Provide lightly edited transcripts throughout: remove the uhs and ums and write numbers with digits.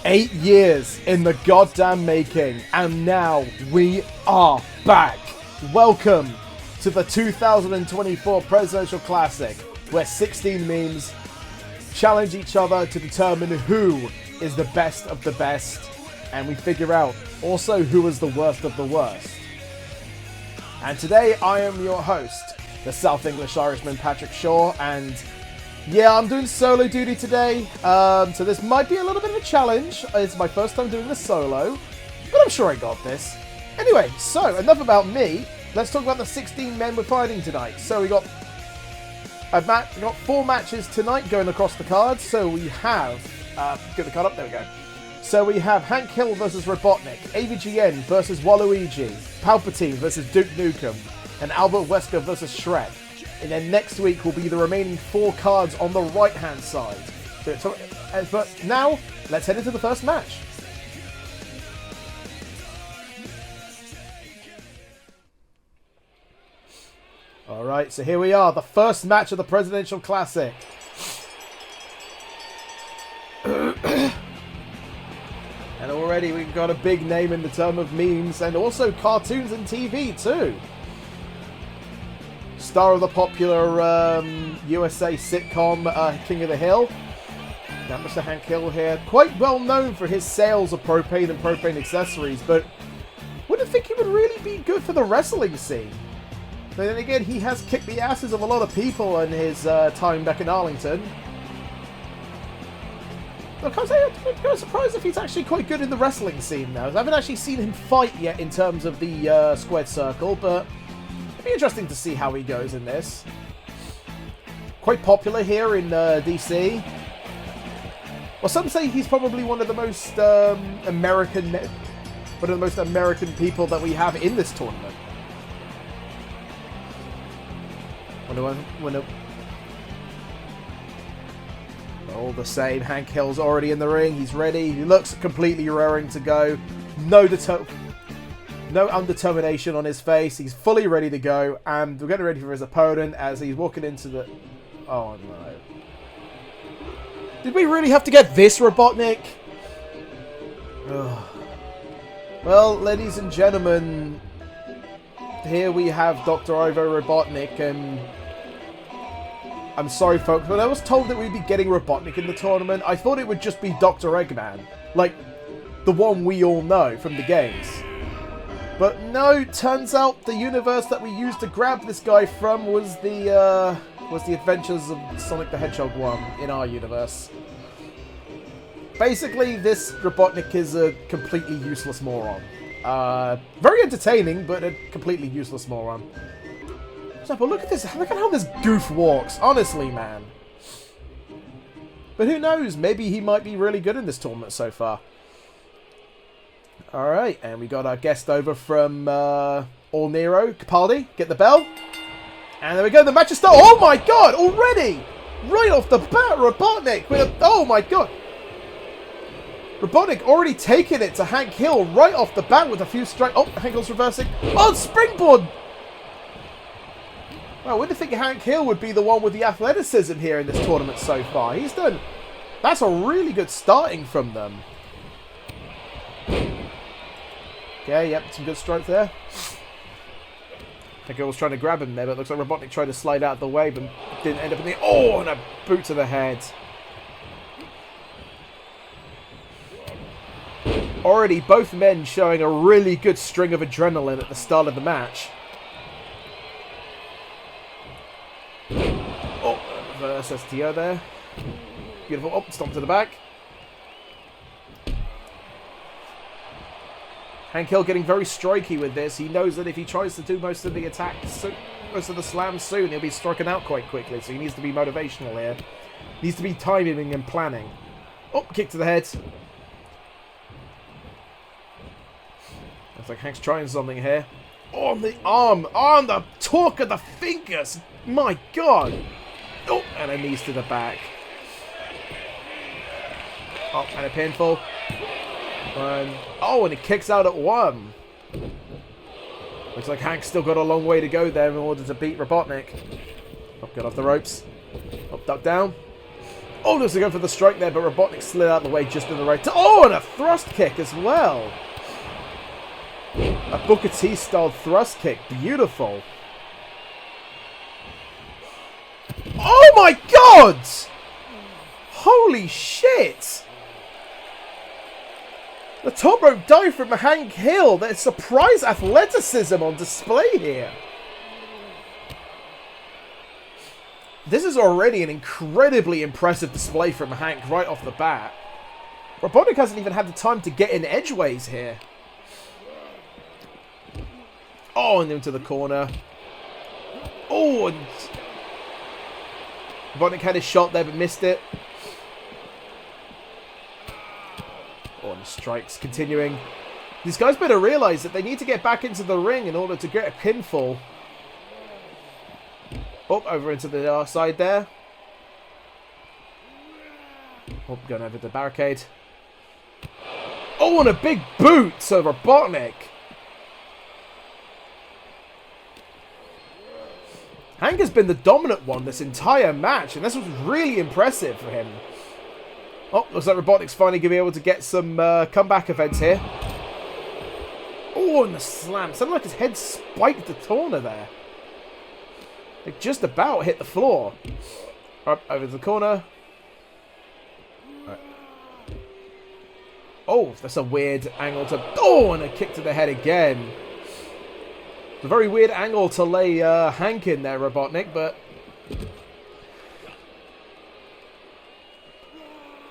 8 years in the goddamn making, and now we are back. Welcome to the 2024 Presidential Classic, where 16 memes challenge each other to determine who is the best of the best, and we figure out also who is the worst of the worst. And today I am your host, the South English Irishman Patrick Shaw, and yeah, I'm doing solo duty today, so this might be a little bit of a challenge. It's my first time doing this solo, but I'm sure I got this. Anyway, so enough about me. Let's talk about the 16 men we're fighting tonight. So we got 4 matches tonight going across the cards. So we have, get the card up, there we go. So we have Hank Hill versus Robotnik, AVGN versus Waluigi, Palpatine versus Duke Nukem, and Albert Wesker versus Shred. And then next week will be the remaining 4 cards on the right-hand side. But now, let's head into the first match. Alright, so here we are, the first match of the Presidential Classic. And already we've got a big name in the term of memes, and also cartoons and TV too. Star of the popular USA sitcom King of the Hill. Now Mr. Hank Hill here, quite well known for his sales of propane and propane accessories, but wouldn't think he would really be good for the wrestling scene. But then again, he has kicked the asses of a lot of people in his time back in Arlington. Look, I'm surprised if he's actually quite good in the wrestling scene now. I haven't actually seen him fight yet in terms of the squared circle, but it'd be interesting to see how he goes in this. Quite popular here in DC. Well, some say he's probably one of the most American people that we have in this tournament. All the same, Hank Hill's already in the ring. He's ready. He looks completely raring to go. No undetermination on his face. He's fully ready to go, and we're getting ready for his opponent as he's walking into the... Oh no. Did we really have to get this, Robotnik? Ugh. Well, ladies and gentlemen, here we have Dr. Ivo Robotnik, and I'm sorry folks, but I was told that we'd be getting Robotnik in the tournament. I thought it would just be Dr. Eggman, like the one we all know from the games. But no, turns out the universe that we used to grab this guy from was the Adventures of Sonic the Hedgehog 1 in our universe. Basically, this Robotnik is a completely useless moron. Very entertaining, but a completely useless moron. But look at this, look at how this goof walks, honestly, man. But who knows, maybe he might be really good in this tournament so far. Alright, and we got our guest over from All Nero, Capaldi, get the bell. And there we go, the match is started. Oh my god, already! Right off the bat, Robotnik with a... Oh my god! Robotnik already taking it to Hank Hill right off the bat with a few strikes. Oh, Hank Hill's reversing. Oh, springboard! Well, I wouldn't think Hank Hill would be the one with the athleticism here in this tournament so far. He's done... That's a really good starting from them. Okay, yep, some good strikes there. Hank Hill was trying to grab him there, but it looks like Robotnik tried to slide out of the way, but didn't end up in the... Oh, and a boot to the head. Already, both men showing a really good string of adrenaline at the start of the match. reverse STO there. Beautiful. Oh, stomp to the back. Hank Hill getting very striky with this. He knows that if he tries to do most of the attacks, most of the slams soon, he'll be striking out quite quickly. So he needs to be motivational here. Needs to be timing and planning. Oh, kick to the head. Looks like Hank's trying something here. Oh, on the arm. On the torque of the fingers. My God. Oh, and a knees to the back. Oh, and a pinfall. And it kicks out at 1. Looks like Hank's still got a long way to go there in order to beat Robotnik. Oh, got off the ropes. Oh, duck down. Oh, looks like going for the strike there, but Robotnik slid out of the way just in the right time. Oh, and a thrust kick as well. A Booker T style thrust kick. Beautiful. Oh my God! Holy shit! The top rope dive from Hank Hill. There's surprise athleticism on display here. This is already an incredibly impressive display from Hank right off the bat. Robotnik hasn't even had the time to get in edgeways here. Oh, and into the corner. Oh, and Robotnik had his shot there but missed it. Oh, and the strikes continuing. These guys better realize that they need to get back into the ring in order to get a pinfall. Oh, over into the side there. Oh, going over the barricade. Oh, and a big boot to Robotnik. Hank has been the dominant one this entire match, and this was really impressive for him. Oh, looks like Robotnik's finally going to be able to get some comeback events here. Oh, and the slam. Sounded like his head spiked the corner there. It just about hit the floor. Up over to the corner. Right. Oh, that's a weird angle to... Oh, and a kick to the head again. It's a very weird angle to lay Hank in there, Robotnik, but...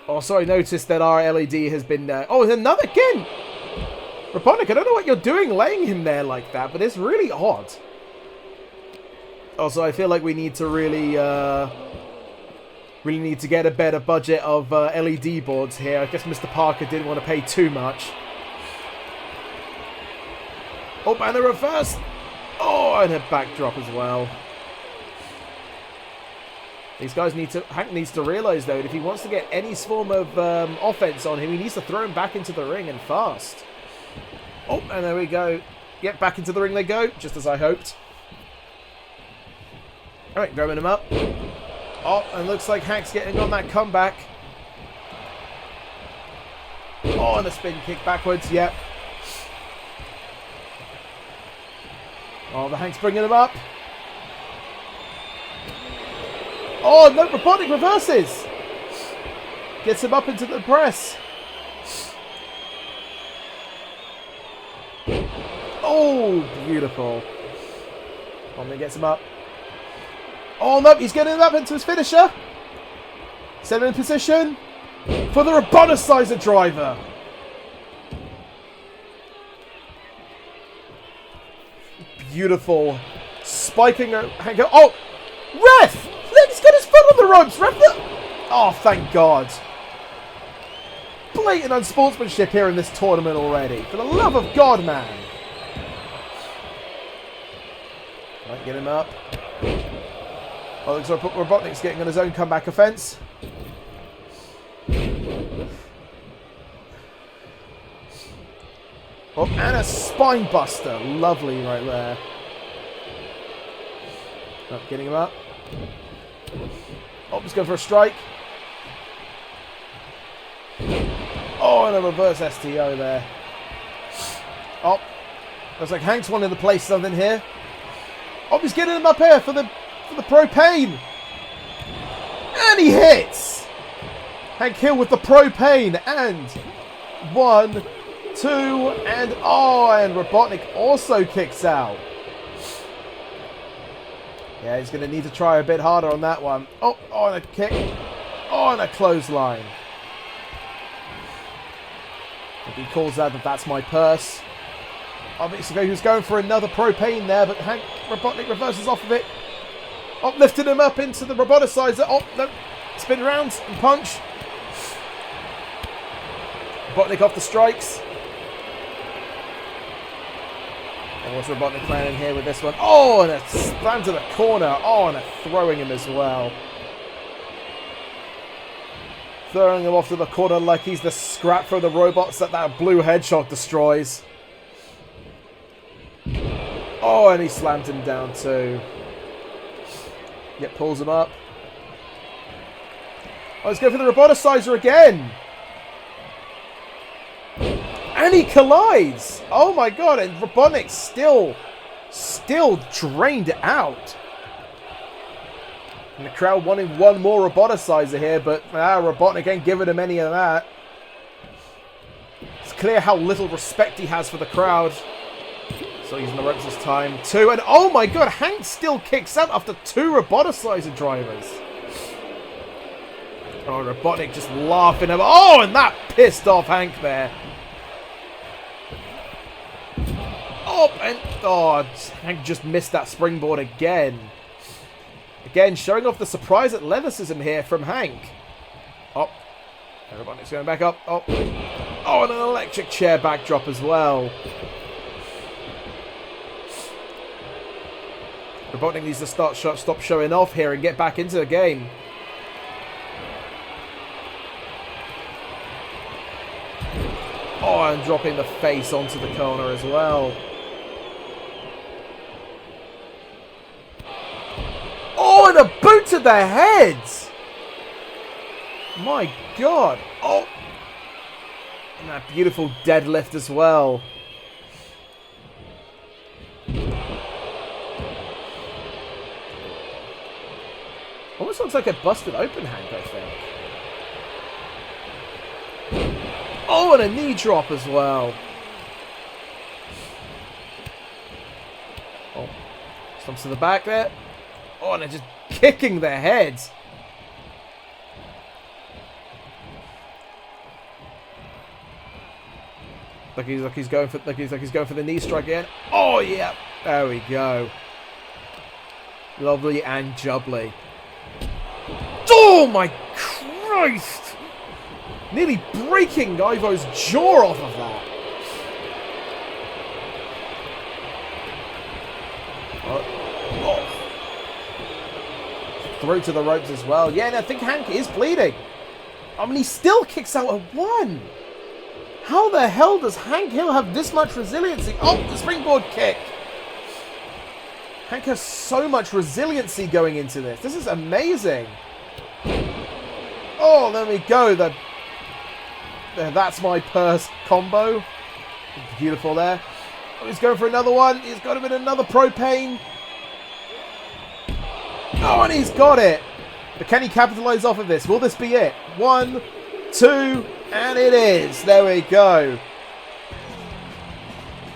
Also, I noticed that our LED has been... Oh, another again! Robotnik, I don't know what you're doing laying him there like that, but it's really odd. Also, I feel like we need to really need to get a better budget of LED boards here. I guess Mr. Parker didn't want to pay too much. Oh, and a reverse! Oh, and a backdrop as well. These guys need to... Hank needs to realize, though, that if he wants to get any form of offense on him, he needs to throw him back into the ring and fast. Oh, and there we go. Yep, back into the ring they go, just as I hoped. Alright, grabbing him up. Oh, and looks like Hank's getting on that comeback. Oh, and a spin kick backwards, yep. Oh, the Hank's bringing him up. Oh, no, Robotnik reverses. Gets him up into the press. Oh, beautiful. And then gets him up. Oh, no, he's getting him up into his finisher. Set him in position for the Roboticizer driver. Beautiful. Spiking Hank. Oh, ref! He's got his foot on the ropes. Ref! Oh, thank God. Blatant unsportsmanship here in this tournament already. For the love of God, man. Right, get him up. Oh, looks like Robotnik's getting on his own comeback offense. Oh, and a spine buster. Lovely right there. Oh, getting him up. Oh, he's going for a strike. Oh, and a reverse STO there. Oh, looks like Hank's wanting to play something here. Oh, he's getting him up here for the propane. And he hits. Hank Hill with the propane. And 1, 2, and oh, and Robotnik also kicks out. Yeah, he's going to need to try a bit harder on that one. Oh, and a kick. Oh, and a clothesline. If he calls out that that's my purse. Obviously, he was going for another propane there, but Hank Robotnik reverses off of it. Oh, lifted him up into the roboticizer. Oh, no. Spin around and punch. Robotnik off the strikes. And what's Robotnik playing in here with this one? Oh, and a slam to the corner. Oh, and a throwing him as well. Throwing him off to the corner like he's the scrap from the robots that blue hedgehog destroys. Oh, and he slammed him down too. Yep, pulls him up. Oh, he's going for the roboticizer again. And he collides. Oh my god, and Robotnik still drained out. And the crowd wanting one more roboticizer here, but Robotnik ain't giving him any of that. It's clear how little respect he has for the crowd. So using the ropes this time too. And oh my god, Hank still kicks out after 2 roboticizer drivers. Oh, Robotnik just laughing at him. Oh, and that pissed off Hank there. Oh, and Hank just missed that springboard again. Again, showing off the surprise athleticism here from Hank. Oh, Robotnik's going back up. Oh, and an electric chair backdrop as well. Robotnik needs to stop showing off here and get back into the game. Oh, and dropping the face onto the corner as well. Oh, and a boot to the head! My god. Oh. And that beautiful deadlift as well. Almost looks like a busted open Hank, I think. Oh, and a knee drop as well. Oh, stumps to the back there. Oh, and they're just kicking their heads. Like he's going for the knee strike again. Oh yeah, there we go. Lovely and jubbly. Oh my Christ! Nearly breaking Ivo's jaw off of that. Oh. Through to the ropes as well. Yeah, and I think Hank is bleeding. I mean, he still kicks out at 1. How the hell does Hank Hill have this much resiliency? Oh, the springboard kick. Hank has so much resiliency going into this. This is amazing. Oh, there we go. That's my purse combo. Beautiful there. Oh, he's going for another one. He's got him in another propane. Oh, and he's got it. But can he capitalize off of this? Will this be it? 1, 2, and it is. There we go.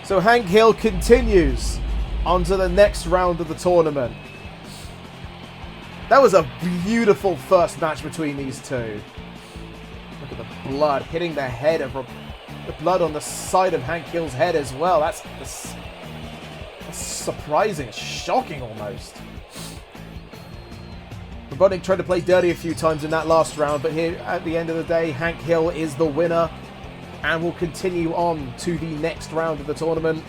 So Hank Hill continues on to the next round of the tournament. That was a beautiful first match between these two. Look at the blood hitting the head of the blood on the side of Hank Hill's head as well. That's surprising. It's shocking almost. Robotnik tried to play dirty a few times in that last round, but here at the end of the day, Hank Hill is the winner and will continue on to the next round of the tournament.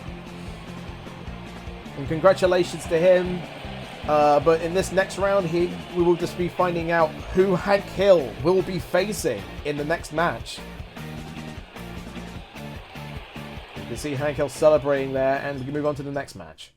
And congratulations to him. But in this next round, we will just be finding out who Hank Hill will be facing in the next match. You can see Hank Hill celebrating there, and we can move on to the next match.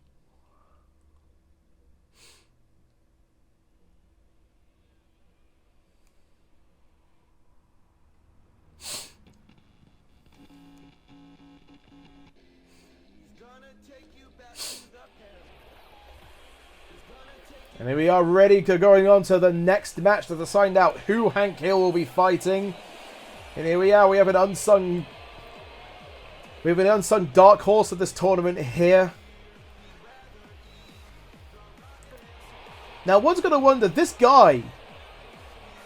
And here we are ready to going on to the next match to find out who Hank Hill will be fighting. And here we are, we have an unsung dark horse of this tournament here. Now, one's going to wonder, this guy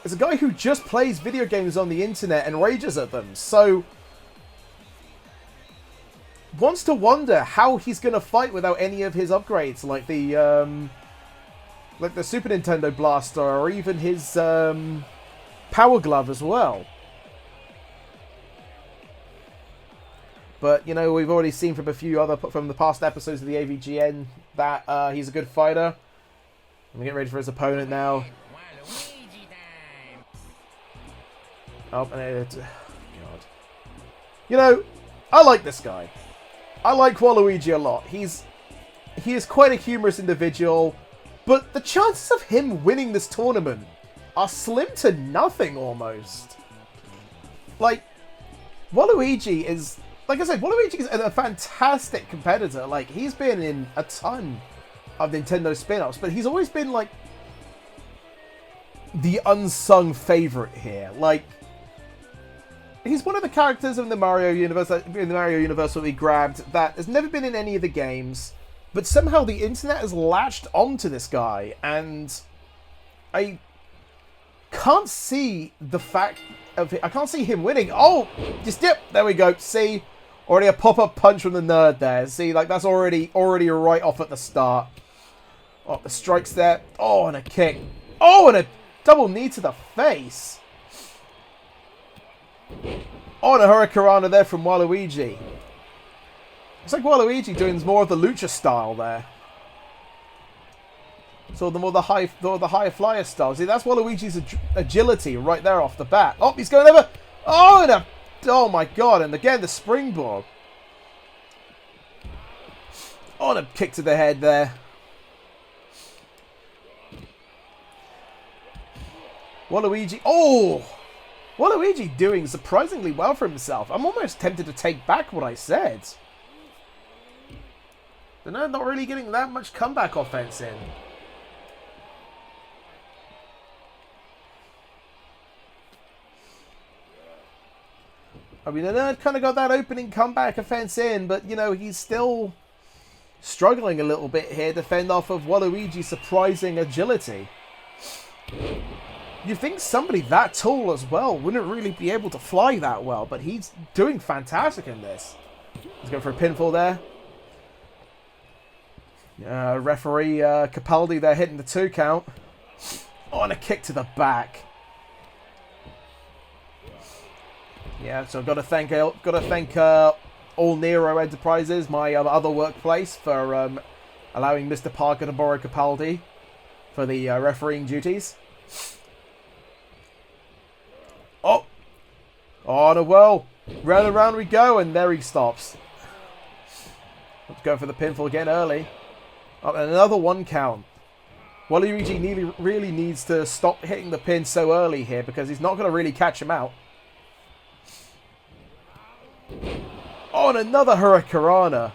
is a guy who just plays video games on the internet and rages at them. So, wants to wonder how he's going to fight without any of his upgrades, like the Super Nintendo Blaster or even his Power Glove as well. But, you know, we've already seen from the past episodes of the AVGN that he's a good fighter. Let me get ready for his opponent now. Oh, and God. You know, I like this guy. I like Waluigi a lot. He is quite a humorous individual, but the chances of him winning this tournament are slim to nothing almost. Like, Waluigi is... Like I said, Waluigi is a fantastic competitor. Like, he's been in a ton of Nintendo spin-offs, but he's always been, like, the unsung favorite here. Like, he's one of the characters in the Mario universe that we grabbed that has never been in any of the games, but somehow the internet has latched onto this guy, and I can't see I can't see him winning. Oh, just dip. There we go. See, already a pop-up punch from the nerd there. See, like that's already right off at the start. Oh, the strikes there. Oh, and a kick. Oh, and a double knee to the face. Oh, and a Hurricanrana there from Waluigi. It's like Waluigi doing more of the lucha style there. So the high flyer style. See, that's Waluigi's agility right there off the bat. Oh, he's going over. Oh, and oh my God! And again the springboard. Oh, and a kick to the head there. Waluigi. Oh, Waluigi doing surprisingly well for himself. I'm almost tempted to take back what I said. But no, not really getting that much comeback offense in. I mean, the nerd kind of got that opening comeback offense in, but, you know, he's still struggling a little bit here to fend off of Waluigi's surprising agility. You think somebody that tall as well wouldn't really be able to fly that well, but he's doing fantastic in this. He's going for a pinfall there. Referee Capaldi there hitting the 2 count. Oh, and a kick to the back. Yeah, so I've got to thank All Nero Enterprises, my other workplace, for allowing Mr. Parker to borrow Capaldi for the refereeing duties. Oh! Oh, no, well, round and round we go, and there he stops. Let's go for the pinfall again early. Oh, and another 1 count. Waluigi really needs to stop hitting the pin so early here, because he's not going to really catch him out. Oh, and another Hurricanrana.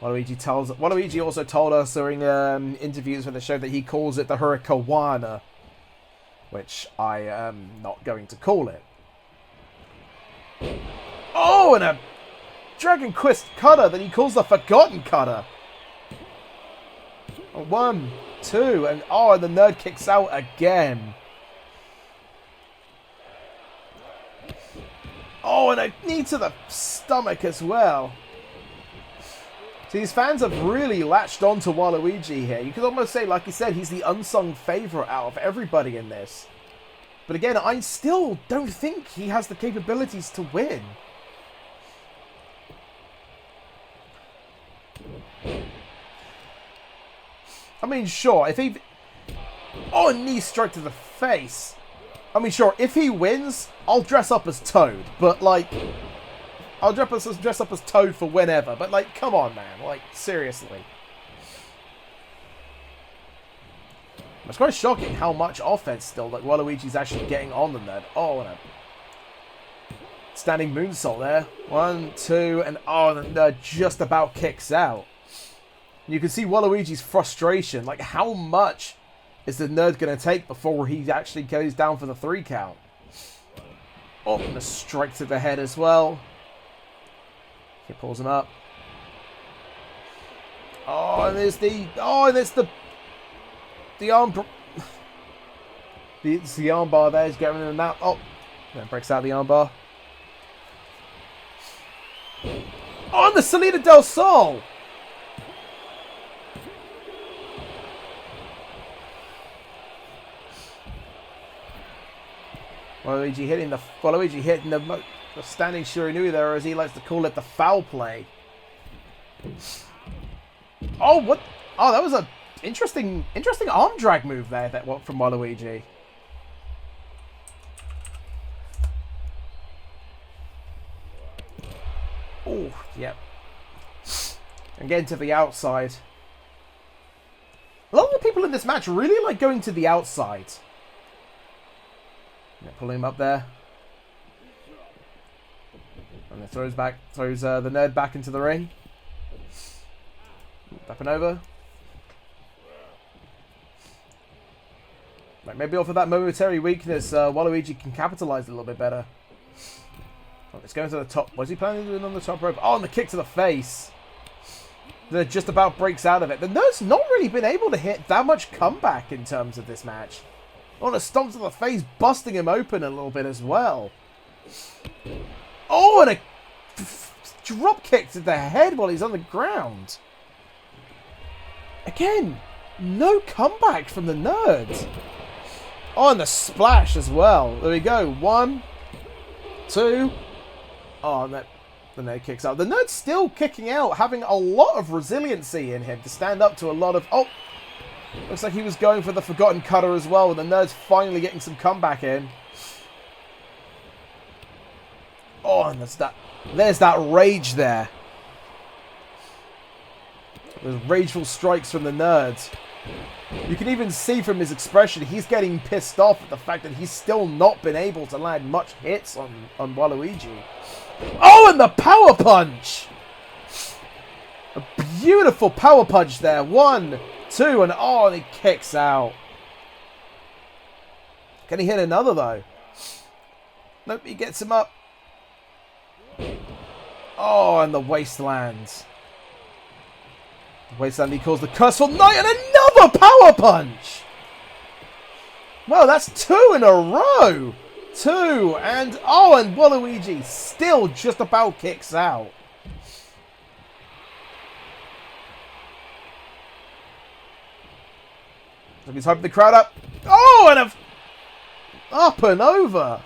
Waluigi also told us during interviews for the show that he calls it the Hurricanrana, which I am not going to call it. Oh, and a Dragon Quest cutter that he calls the Forgotten Cutter. 1, 2, and oh, and the nerd kicks out again. Oh, and a knee to the stomach as well. So these fans have really latched on to Waluigi here. You could almost say, like you said, he's the unsung favourite out of everybody in this. But again, I still don't think he has the capabilities to win. I mean, sure, if he... Oh, a knee strike to the face. I mean, sure, if he wins, I'll dress up as Toad. But, like, I'll dress up as Toad for whenever. But, like, come on, man. Like, seriously. It's quite shocking how much offense still, like, Waluigi's actually getting on the nerd. Oh, and a standing moonsault there. 1, 2, and oh, the nerd just about kicks out. You can see Waluigi's frustration. Like, how much is the nerd going to take before he actually goes down for the 3 count? Oh, and a strike to the head as well. He pulls him up. Oh, and there's the... Oh, and there's the arm... It's the armbar there. He's getting in that. Oh, that breaks out the armbar. Oh, and the Salida del Sol! Waluigi hitting the standing Shiranui there, as he likes to call it, the foul play. Oh, what? Oh, that was a interesting arm drag move there from Waluigi. Oh, yep. And getting to the outside. A lot of the people in this match really like going to the outside. Yeah, pulling him up there. And then throws the nerd back into the ring. Up and over. Like maybe off of that momentary weakness, Waluigi can capitalize a little bit better. Oh, it's going to the top. What's he planning to do on the top rope? Oh, and the kick to the face. Then it just about breaks out of it. The nerd's not really been able to hit that much comeback in terms of this match. Oh, and a stomp to the face, busting him open a little bit as well. Oh, and a drop kick to the head while he's on the ground. Again, no comeback from the nerd. Oh, and the splash as well. There we go. 1, 2. Oh, and the nerd kicks out. The nerd's still kicking out, having a lot of resiliency in him to stand up to a lot of... Oh, looks like he was going for the Forgotten Cutter as well. The nerd's finally getting some comeback in. Oh, and there's that rage there. There's rageful strikes from the nerd. You can even see from his expression, he's getting pissed off at the fact that he's still not been able to land much hits on Waluigi. Oh, and the power punch! A beautiful power punch there. 1, 2, and oh, and he kicks out. Can he hit another, though? Nope, he gets him up. Oh, and the Wasteland. Wasteland, he calls the Curseful Knight, and another power punch! Well, that's 2 in a row! 2, and oh, and Waluigi still just about kicks out. So he's hyping the crowd up. Oh, and up and over.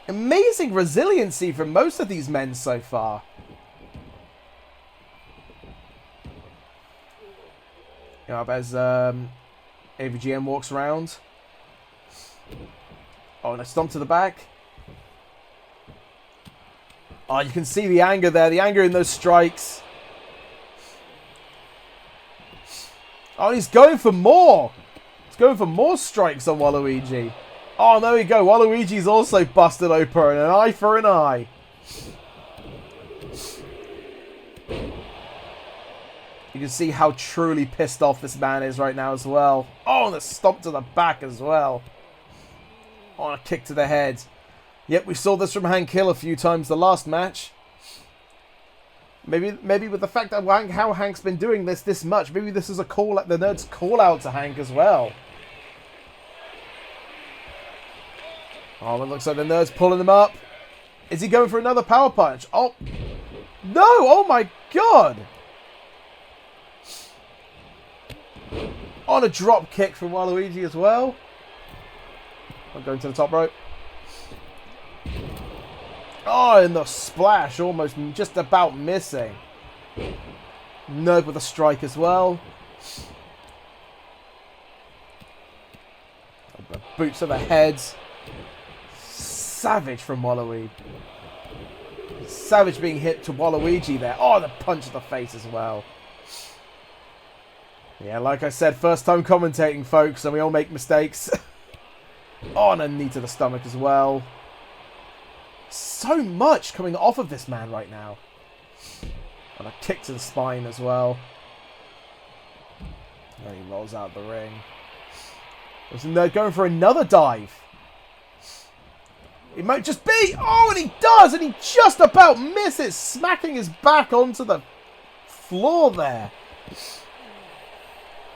Amazing resiliency from most of these men so far. You know, as AVGM walks around. Oh, and a stomp to the back. Oh, you can see the anger there. The anger in those strikes. Oh, and he's going for more. He's going for more strikes on Waluigi. Oh, there we go. Waluigi's also busted open. An eye for an eye. You can see how truly pissed off this man is right now as well. Oh, and a stomp to the back as well. Oh, and a kick to the head. Yep, we saw this from Hank Hill a few times the last match. Maybe with the fact that how Hank's been doing this much, maybe this is the nerd's call out to Hank as well. Oh, it looks like the nerd's pulling him up. Is he going for another power punch? Oh, no! Oh my god! On a drop kick from Waluigi as well. I'm going to the top rope. Oh, and the splash almost just about missing. Nerd with a strike as well. Boots to the head. Savage from Waluigi. Savage being hit to Waluigi there. Oh, the punch to the face as well. Yeah, like I said, first time commentating, folks, and we all make mistakes. Oh, and a knee to the stomach as well. So much coming off of this man right now. And a kick to the spine as well. And he rolls out the ring. They're going for another dive. It might just be. Oh, and he does, and he just about misses, smacking his back onto the floor there.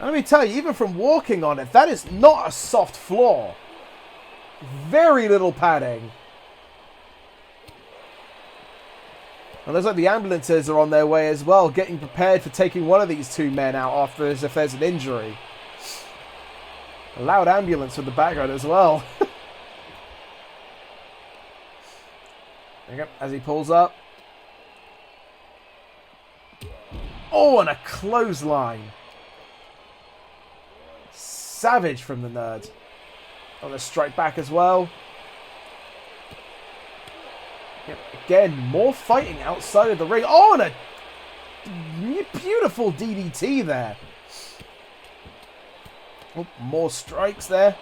And let me tell you, even from walking on it, that is not a soft floor. Very little padding. And looks like the ambulances are on their way as well, getting prepared for taking one of these two men out after if there's an injury. A loud ambulance from the background as well. There you go, as he pulls up. Oh, and a clothesline. Savage from the nerd. On a strike back as well. Yep, again, more fighting outside of the ring. Oh, and a beautiful DDT there. Oh, more strikes there.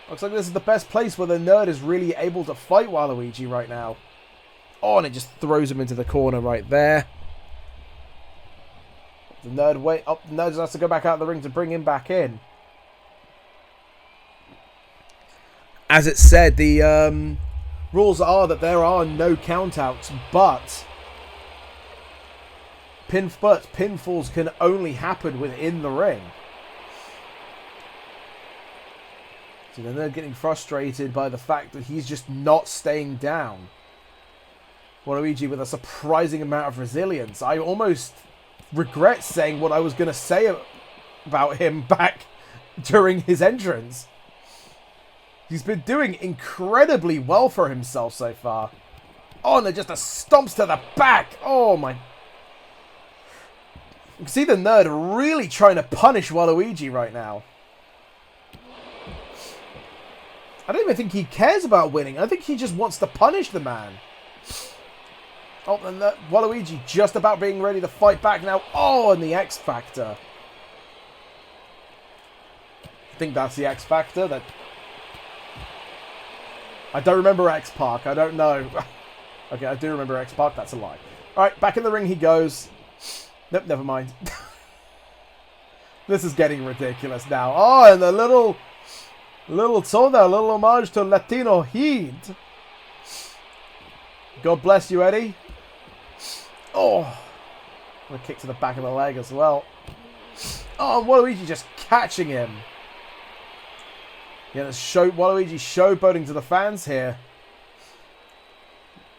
Looks like this is the best place where the nerd is really able to fight Waluigi right now. Oh, and it just throws him into the corner right there. The nerd the nerd has to go back out of the ring to bring him back in. As it said, the rules are that there are no countouts, but pinfalls can only happen within the ring. So then they're getting frustrated by the fact that he's just not staying down. Waluigi with a surprising amount of resilience. I almost regret saying what I was going to say about him back during his entrance. He's been doing incredibly well for himself so far. Oh, and just a stomps to the back. Oh, my. You can see the nerd really trying to punish Waluigi right now. I don't even think he cares about winning. I think he just wants to punish the man. Oh, and Waluigi just about being ready to fight back now. Oh, and the X Factor. I think that's the X Factor. I don't remember X-Pac. I don't know. Okay, I do remember X-Pac. That's a lie. Alright, back in the ring he goes. Nope, never mind. This is getting ridiculous now. Oh, and a little soda, a little homage to Latino heat. God bless you, Eddie. Oh. And a kick to the back of the leg as well. Oh, and Waluigi just catching him. Yeah, Waluigi showboating to the fans here.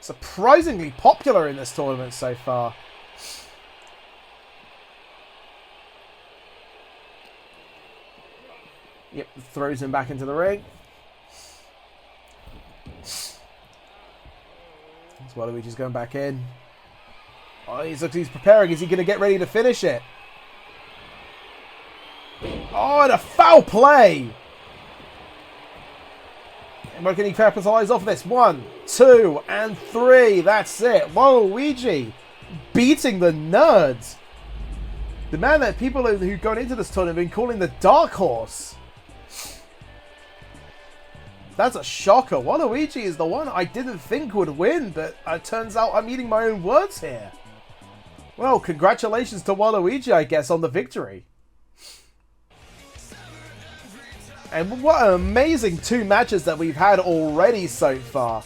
Surprisingly popular in this tournament so far. Yep, throws him back into the ring. So Waluigi's going back in. Oh, he's preparing. Is he going to get ready to finish it? Oh, and a foul play! Where can he capitalize off this? 1, 2, and 3. That's it. Waluigi beating the nerds. The man that people who gone into this tournament have been calling the dark horse. That's a shocker. Waluigi is the one I didn't think would win, but it turns out I'm eating my own words here. Well, congratulations to Waluigi, I guess, on the victory. And what an amazing 2 matches that we've had already so far.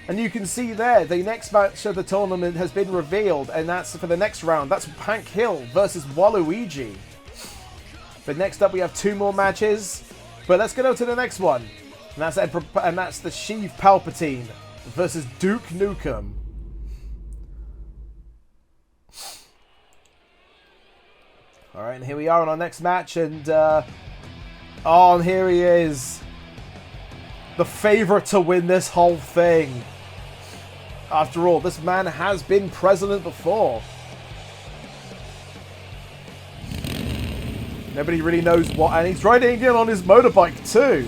And you can see there, the next match of the tournament has been revealed, and that's for the next round. That's Hank Hill versus Waluigi. But next up, we have 2 more matches. But let's get on to the next one. And that's the Sheev Palpatine versus Duke Nukem. Alright, and here we are on our next match, and oh, and here he is. The favourite to win this whole thing. After all, this man has been president before. Nobody really knows what... And he's riding in on his motorbike too.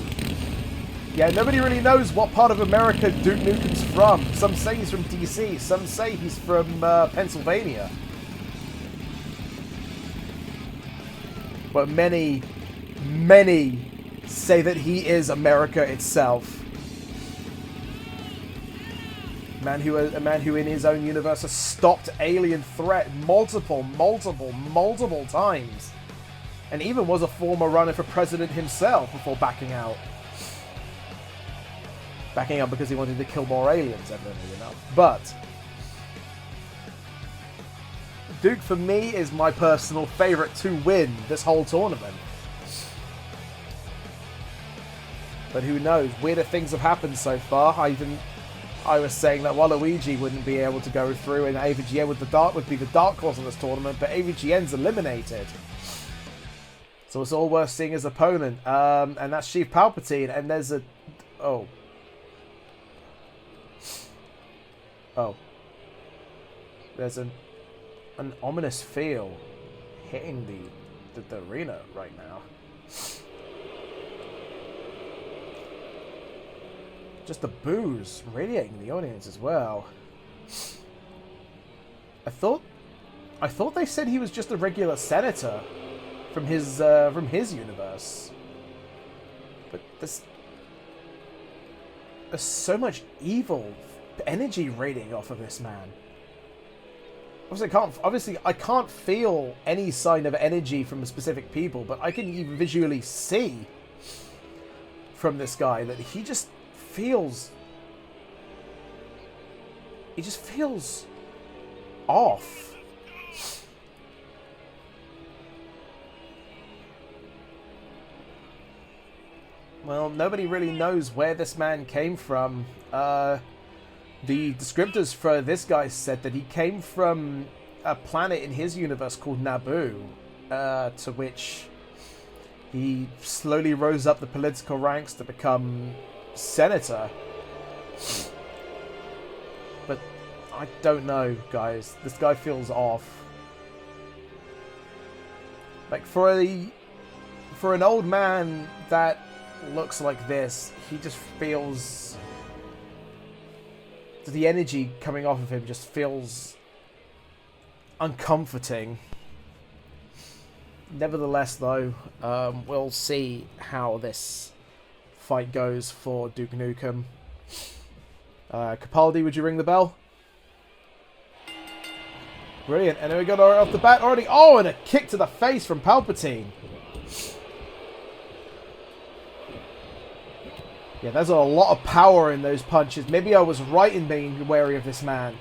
Yeah, nobody really knows what part of America Duke Nukem's from. Some say he's from DC. Some say he's from Pennsylvania. But many say that he is America itself. A man who in his own universe has stopped alien threat multiple times. And even was a former runner for president himself before backing out. Backing up because he wanted to kill more aliens, evidently enough. But Duke, for me, is my personal favourite to win this whole tournament. But who knows? Weirder things have happened so far. I was saying that Waluigi wouldn't be able to go through, and AVGN would be the dark horse in this tournament, but AVGN's eliminated. So it's all worth seeing his opponent, and that's Chief Palpatine. And there's a there's an ominous feel hitting the arena right now. Just the boos radiating the audience as well. I thought they said he was just a regular senator from his universe. But there's so much evil energy radiating off of this man. Obviously, I can't feel any sign of energy from specific people, but I can even visually see from this guy that he just feels off. Well, nobody really knows where this man came from. The descriptors for this guy said that he came from a planet in his universe called Naboo, to which he slowly rose up the political ranks to become senator. But I don't know, guys. This guy feels off. Like, for an old man that looks like this, he just feels... the energy coming off of him just feels uncomforting. Nevertheless, though, we'll see how this fight goes for Duke Nukem. Capaldi, would you ring the bell? Brilliant. And then we got off the bat already. Oh, and a kick to the face from Palpatine. Yeah, there's a lot of power in those punches. Maybe I was right in being wary of this man.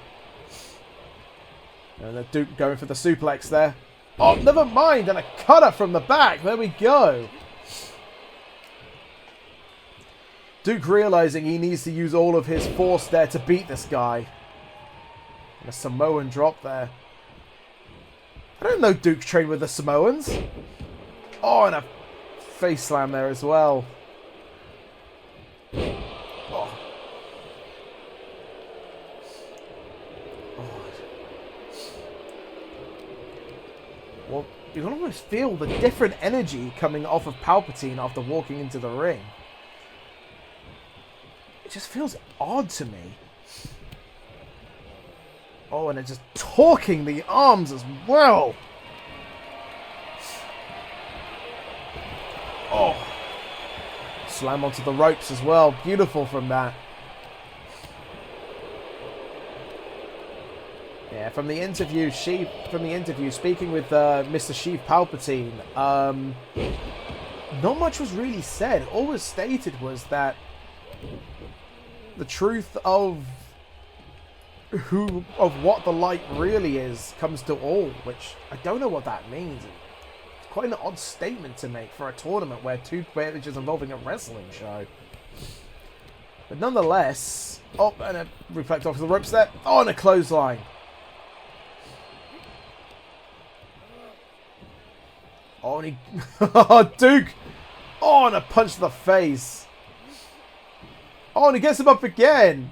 And the Duke going for the suplex there. Oh, never mind. And a cutter from the back. There we go. Duke realizing he needs to use all of his force there to beat this guy. And a Samoan drop there. I don't know Duke trained with the Samoans. Oh, and a face slam there as well. Oh. Oh. Well, you can almost feel the different energy coming off of Palpatine after walking into the ring. It just feels odd to me. Oh, and it's just torquing the arms as well. Oh. Slam onto the ropes as well. Beautiful from that. Yeah, from the interview, speaking with Mr. Chief Palpatine, not much was really said. All was stated was that the truth of what the light really is comes to all, which I don't know what that means. It's quite an odd statement to make for a tournament where which is involving a wrestling show. But nonetheless, oh, and a reflect off the ropes there. Oh, and a clothesline. Oh, and he... oh, Duke! Oh, and a punch to the face. Oh, and he gets him up again.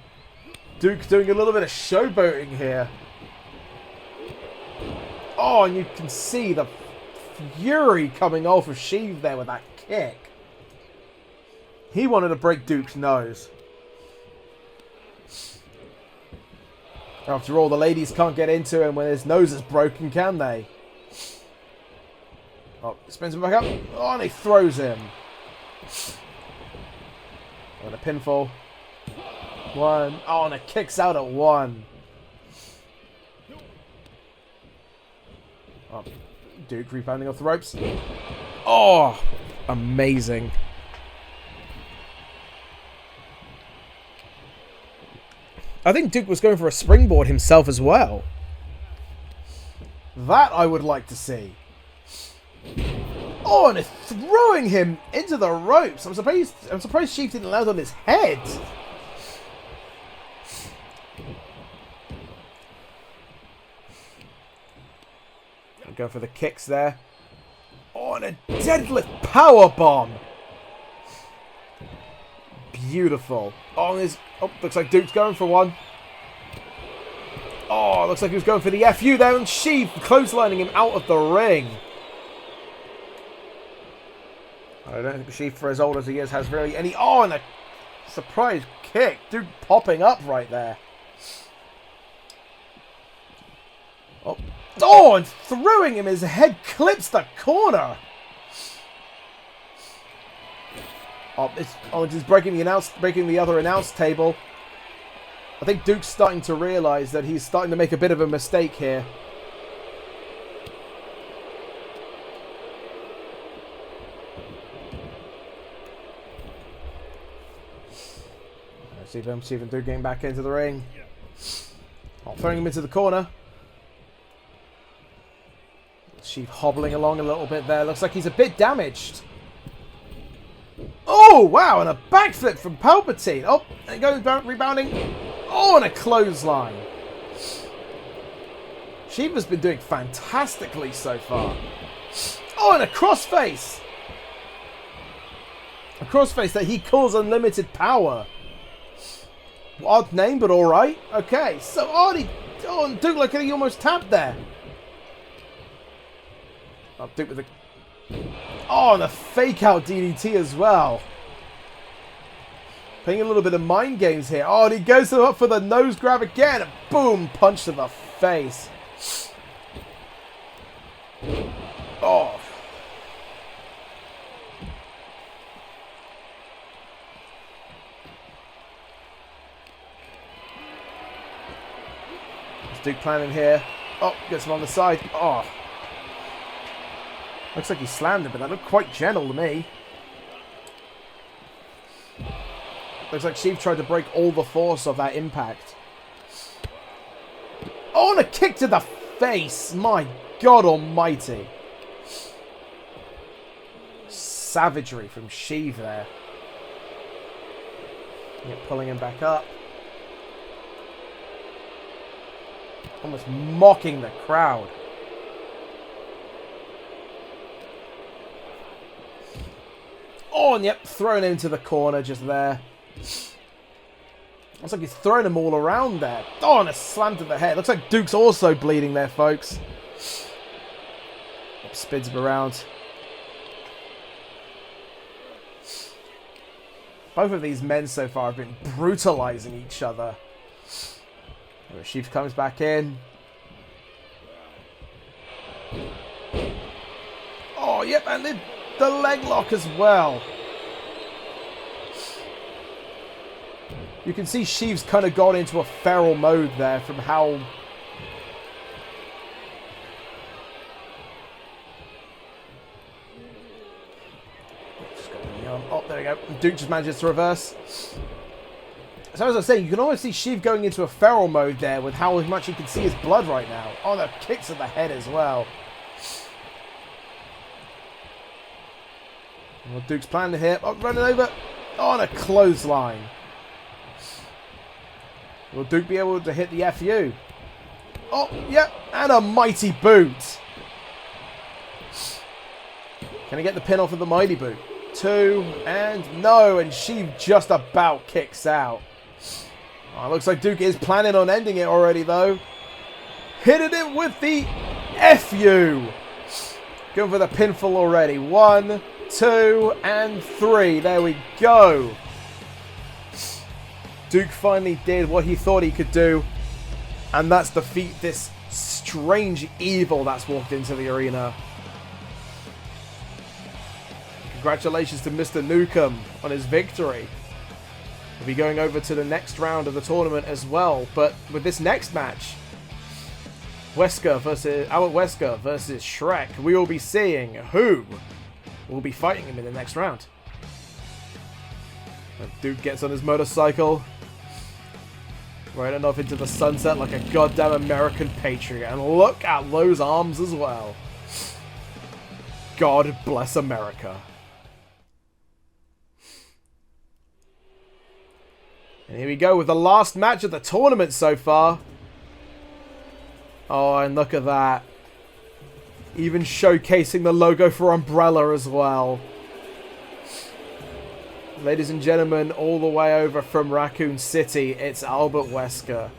Duke doing a little bit of showboating here. Oh, and you can see the fury coming off of Sheev there with that kick. He wanted to break Duke's nose. After all, the ladies can't get into him when his nose is broken, can they? Oh, spins him back up. Oh, and he throws him. And a pinfall. One. Oh, and it kicks out at one. Oh, Duke rebounding off the ropes. Oh, amazing. I think Duke was going for a springboard himself as well. That I would like to see. Oh, and it's throwing him into the ropes. I'm surprised Chief didn't land on his head. I'll go for the kicks there. Oh, and a deadlift powerbomb. Beautiful. Oh, looks like Duke's going for one. Oh, looks like he was going for the FU there, and Sheev clotheslining him out of the ring. I don't think Sheev, for as old as he is, has really any... Oh, and a surprise kick. Duke popping up right there. Oh, and throwing him, his head clips the corner. Oh, just breaking the other announce table. I think Duke's starting to realise that he's starting to make a bit of a mistake here. See if Duke getting back into the ring. Oh, throwing him into the corner. Sheev hobbling along a little bit there. Looks like he's a bit damaged. Oh, wow, and a backflip from Palpatine. Oh, and goes rebounding. Oh, and a clothesline. Sheev has been doing fantastically so far. Oh, and a crossface. A crossface that he calls Unlimited Power. Odd name, but alright. Okay, so oh, and Duke, look at he almost tapped there. Oh, Duke with the... Oh, and a fake out DDT as well. Playing a little bit of mind games here. Oh, and he goes up for the nose grab again. And boom, punch to the face. Oh. Duke planning here. Oh, gets him on the side. Oh. Looks like he slammed him, but that looked quite gentle to me. Looks like Sheev tried to break all the force of that impact. Oh, and a kick to the face. My God almighty. Savagery from Sheev there. Yep, pulling him back up. Almost mocking the crowd. Oh, and yep, throwing him into the corner just there. Looks like he's throwing them all around there. Oh, and a slam to the head. Looks like Duke's also bleeding there, folks. Spins him around. Both of these men so far have been brutalizing each other. Sheev comes back in. Oh, yep, and the leg lock as well. You can see Sheev's kind of gone into a feral mode there from how... Oh, there we go. Duke just manages to reverse. So as I was saying, you can almost see Sheev going into a feral mode there with how much you can see his blood right now. Oh, the kicks to the head as well. Well, Duke's planning to hit. Oh, running over. Oh, and a clothesline. Will Duke be able to hit the FU? Oh, yep. And a mighty boot. Can he get the pin off of the mighty boot? 2, and no. And Sheev just about kicks out. Oh, looks like Duke is planning on ending it already, though. Hitting it with the FU. Going for the pinfall already. 1, 2, and 3. There we go. Duke finally did what he thought he could do. And that's defeat this strange evil that's walked into the arena. Congratulations to Mr. Newcomb on his victory. We'll be going over to the next round of the tournament as well. But with this next match, Albert Wesker versus Shrek, we will be seeing who will be fighting him in the next round. Duke gets on his motorcycle. Riding off into the sunset like a goddamn American patriot. And look at those arms as well. God bless America. And here we go with the last match of the tournament so far. Oh, and look at that. Even showcasing the logo for Umbrella as well. Ladies and gentlemen, all the way over from Raccoon City, it's Albert Wesker.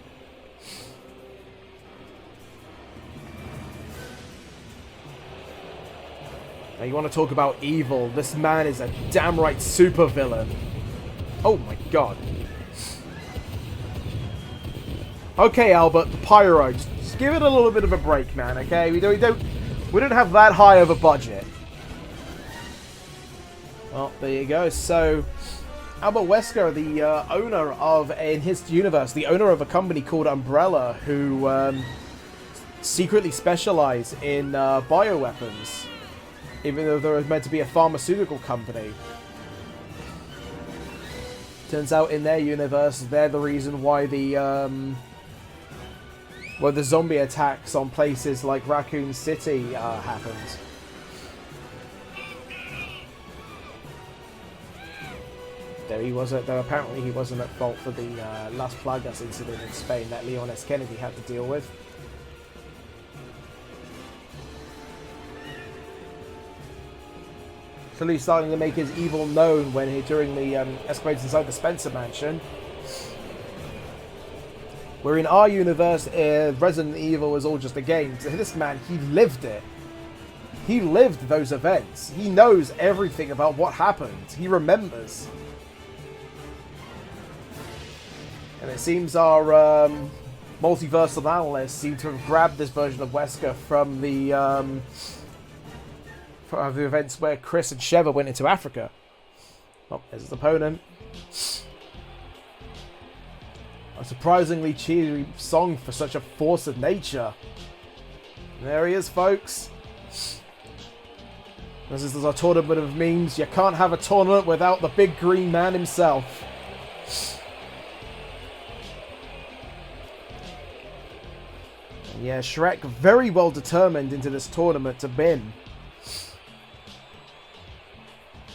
Now you want to talk about evil. This man is a damn right supervillain. Oh my god. Okay, Albert, the pyro. Just give it a little bit of a break, man, okay? We don't have that high of a budget. Well, there you go. So, Albert Wesker, the owner of, in his universe, the owner of a company called Umbrella, who secretly specialize in bioweapons, even though they're meant to be a pharmaceutical company. Turns out in their universe, they're the reason why the zombie attacks on places like Raccoon City happened. Though apparently he wasn't at fault for the Las Plagas incident in Spain that Leon S. Kennedy had to deal with. So he's starting to make his evil known during the escapades inside the Spencer Mansion. Where in our universe, Resident Evil was all just a game. So this man, he lived it. He lived those events. He knows everything about what happened. He remembers. And it seems our multiversal analysts seem to have grabbed this version of Wesker from the events where Chris and Sheva went into Africa. Oh, there's his opponent. A surprisingly cheery song for such a force of nature. And there he is, folks. This is a tournament of memes. You can't have a tournament without the big green man himself. Yeah, Shrek very well determined into this tournament to win.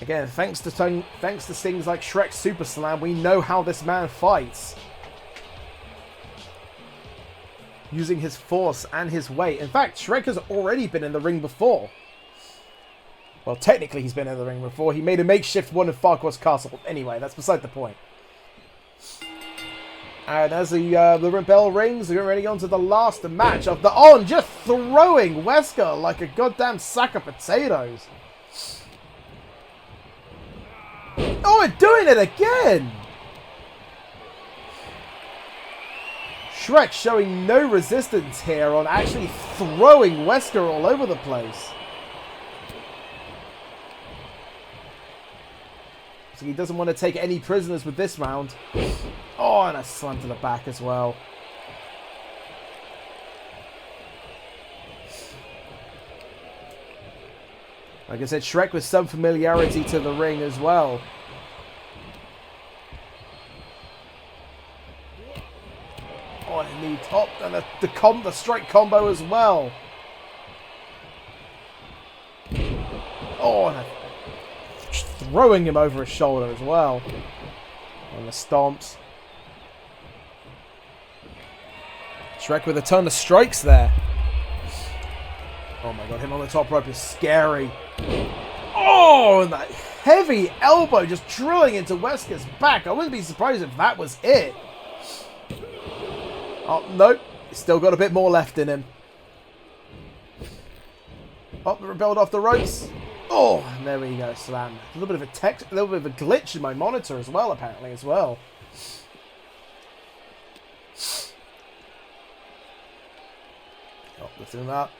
Again, thanks to things like Shrek's Super Slam, we know how this man fights. Using his force and his weight. In fact, Shrek has already been in the ring before. Well, technically he's been in the ring before. He made a makeshift one in Farquhar's Castle. Anyway, that's beside the point. And as the bell rings, we're getting on to the last match of the just throwing Wesker like a goddamn sack of potatoes. Oh, we're doing it again! Shrek showing no resistance here on actually throwing Wesker all over the place. So he doesn't want to take any prisoners with this round. Oh, and a slam to the back as well. Like I said, Shrek with some familiarity to the ring as well. Oh, and a knee top and the strike combo as well. Oh, and throwing him over his shoulder as well. And the stomps. Shrek with a ton of strikes there. Oh my god, him on the top rope is scary. Oh, and that heavy elbow just drilling into Wesker's back. I wouldn't be surprised if that was it. Oh, nope. He's still got a bit more left in him. Oh, rebelled off the ropes. Oh, and there we go, slam. A little bit of a glitch in my monitor as well, apparently, as well. Oh, lifting him up.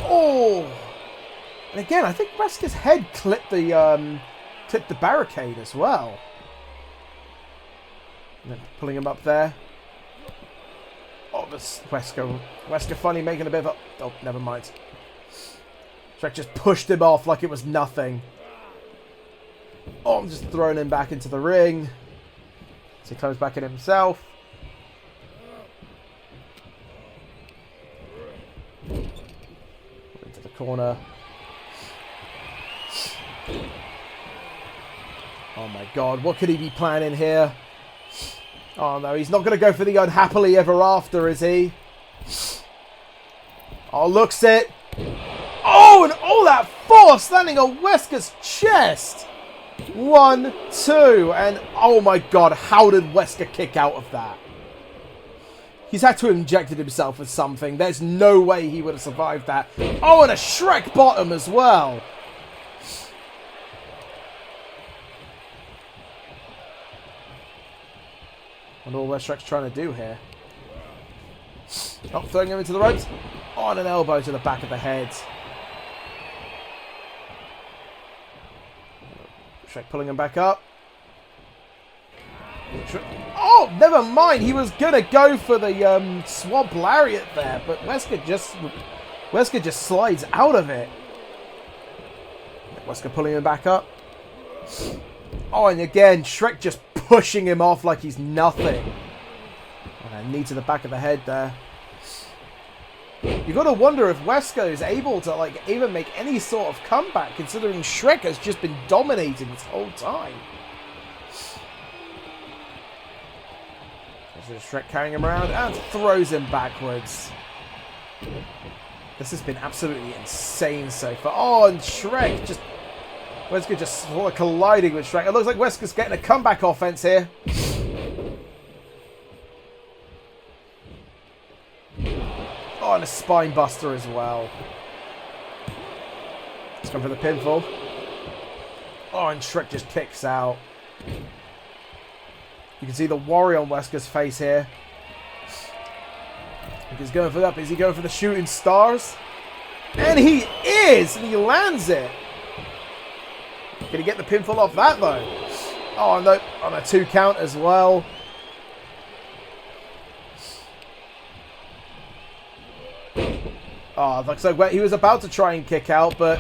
Oh! And again, I think Wesker's head clipped the barricade as well. And then pulling him up there. Oh, this Wesker funny making a bit of a... Oh, never mind. Shrek just pushed him off like it was nothing. Oh, I'm just throwing him back into the ring. So he comes back in himself. corner. Oh my god, what could he be planning here? Oh no, he's not going to go for the unhappily ever after, is he? Oh, looks it. Oh, and all that force landing on Wesker's chest. 1, 2, and oh my god, how did Wesker kick out of that? He's had to have injected himself with something. There's no way he would have survived that. Oh, and a Shrek bottom as well. I wonder what Shrek's trying to do here. Oh, throwing him into the ropes. Oh, and an elbow to the back of the head. Shrek pulling him back up. Oh, never mind. He was going to go for the swamp lariat there, but Wesker just slides out of it. Wesker pulling him back up. Oh, and again, Shrek just pushing him off like he's nothing. And a knee to the back of the head there. You've got to wonder if Wesker is able to like even make any sort of comeback, considering Shrek has just been dominating this whole time. So Shrek carrying him around and throws him backwards. This has been absolutely insane so far. Oh, and Shrek just... Wesker just sort of colliding with Shrek. It looks like Wesker's getting a comeback offense here. Oh, and a spine buster as well. Let's go for the pinfall. Oh, and Shrek just kicks out. You can see the worry on Wesker's face here. He's going for that. Is he going for the shooting stars? And he is! And he lands it. Can he get the pinfall off that, though? Oh, no, on a 2 count as well. Oh, looks like he was about to try and kick out, but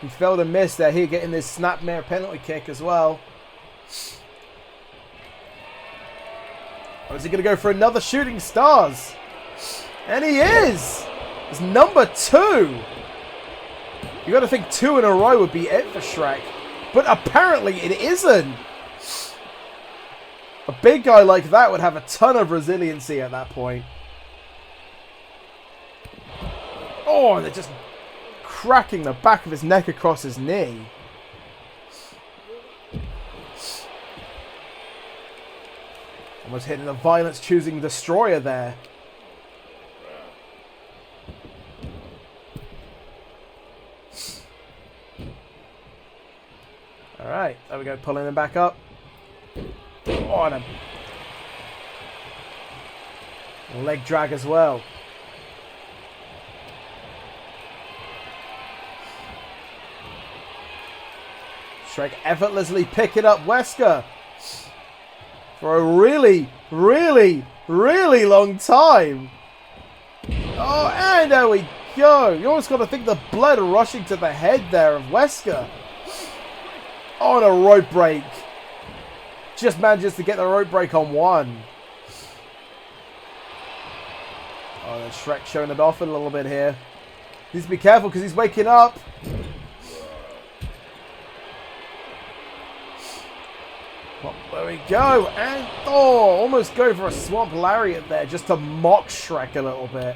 he failed and missed there. Here, getting this snapmare penalty kick as well. Or is he going to go for another shooting stars? And he is! It's number 2. You got to think 2 in a row would be it for Shrek. But apparently it isn't. A big guy like that would have a ton of resiliency at that point. Oh, and they're just cracking the back of his neck across his knee. Almost hitting the violence-choosing destroyer there. Alright, there we go, pulling him back up. Oh, and a leg drag as well. Shrek effortlessly picking up Wesker for a really, really, really long time. Oh, and there we go. You almost got to think the blood rushing to the head there of Wesker. Oh, and a rope break. Just manages to get the rope break on 1. Oh, then Shrek showing it off a little bit here. Needs to be careful because he's waking up. Well, there we go. And, oh, almost go for a swamp lariat there just to mock Shrek a little bit.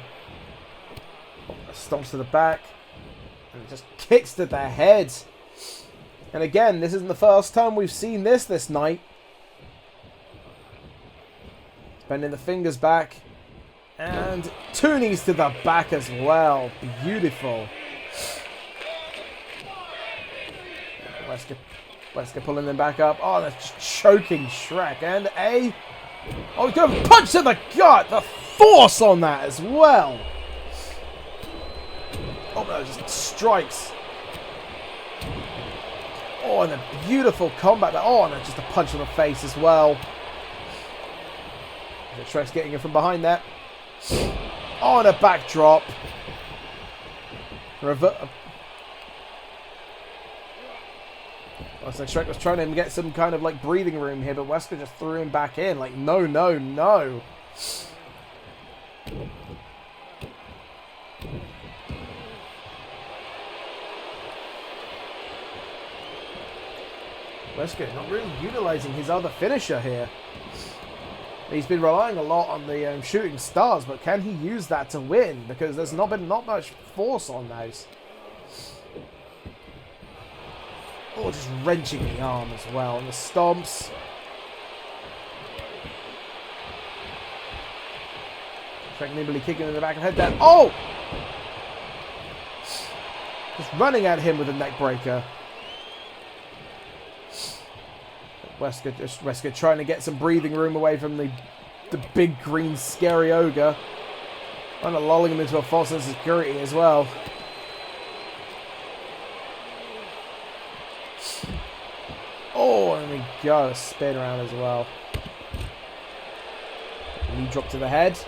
Stomps to the back. And it just kicks to the head. And again, this isn't the first time we've seen this night. Bending the fingers back. And 2 knees to the back as well. Beautiful. Wesker pulling them back up. Oh, that's just choking Shrek. And a... Oh, he's going to punch to the gut. The force on that as well. Oh, no, just strikes. Oh, and a beautiful combat. Oh, and just a punch on the face as well. Shrek's getting it from behind there. Oh, and a backdrop. Looks like Shrek was trying to get some kind of like breathing room here, but Wesker just threw him back in. Like, no, no, no. Wesker not really utilizing his other finisher here. He's been relying a lot on the shooting stars, but can he use that to win? Because there's not much force on those. Oh, just wrenching the arm as well. And the stomps. Shrek nimbly kicking in the back of the head there. Oh! Just running at him with a neck breaker. Wesker trying to get some breathing room away from the big green scary ogre. Kind of lulling him into a false sense of security as well. Oh, there we go. Spin around as well. Knee drop to the head.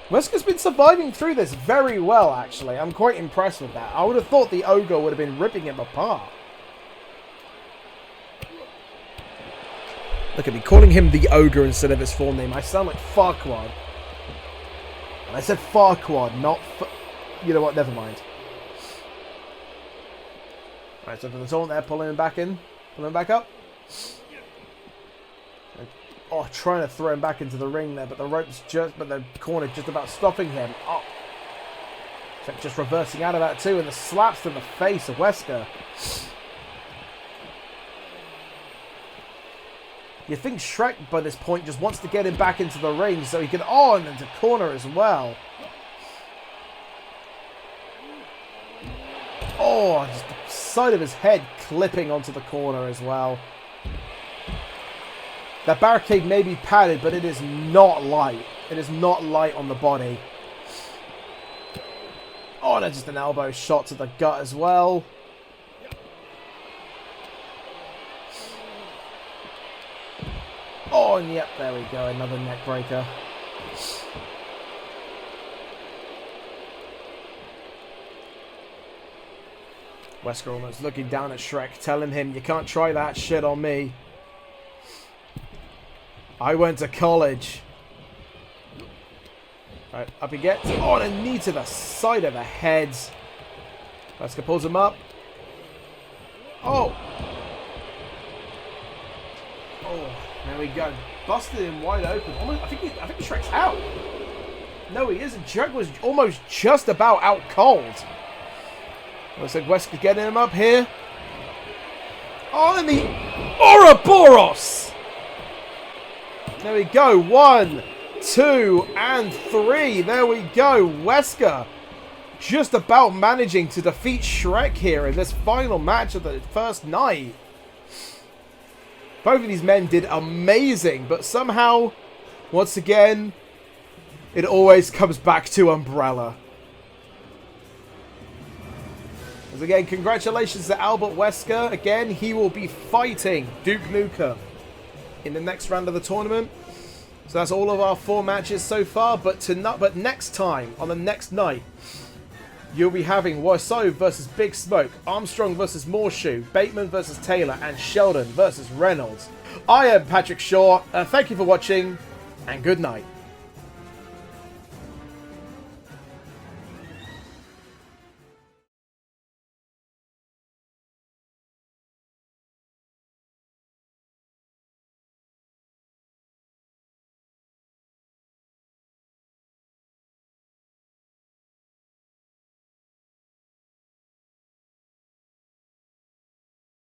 Wesker's been surviving through this very well, actually. I'm quite impressed with that. I would have thought the ogre would have been ripping him apart. Look at me, calling him the ogre instead of his full name. I sound like Farquaad. And I said Farquaad, not you know what, never mind. Alright, so for the taunt there, pulling him back in. Pulling him back up. Oh, trying to throw him back into the ring there, but the corner just about stopping him. Oh. Just reversing out of that too, and the slaps to the face of Wesker. You think Shrek, by this point, just wants to get him back into the ring so he can... Oh, and into corner as well. Oh, just the side of his head clipping onto the corner as well. That barricade may be padded, but it is not light. It is not light on the body. Oh, and just an elbow shot to the gut as well. Oh, and yep, there we go. Another neck breaker. Wesker almost looking down at Shrek, telling him, you can't try that shit on me. I went to college. Right, up he gets. Oh, and a knee to the side of the head. Wesker pulls him up. Oh. Oh, there we go. Busted him wide open. Almost, I think Shrek's out. No, he isn't. Shrek was almost just about out cold. Looks like Wesker getting him up here. Oh, and the Ouroboros. There we go. 1, 2, and 3. There we go. Wesker just about managing to defeat Shrek here in this final match of the first night. Both of these men did amazing, but somehow, once again, it always comes back to Umbrella. As again, congratulations to Albert Wesker. Again, he will be fighting Duke Nukem in the next round of the tournament. So that's all of our 4 matches so far. But next time, on the next night, you'll be having Warsaw versus Big Smoke, Armstrong versus Morshoe, Bateman versus Taylor, and Sheldon versus Reynolds. I am Patrick Shaw. Thank you for watching, and good night.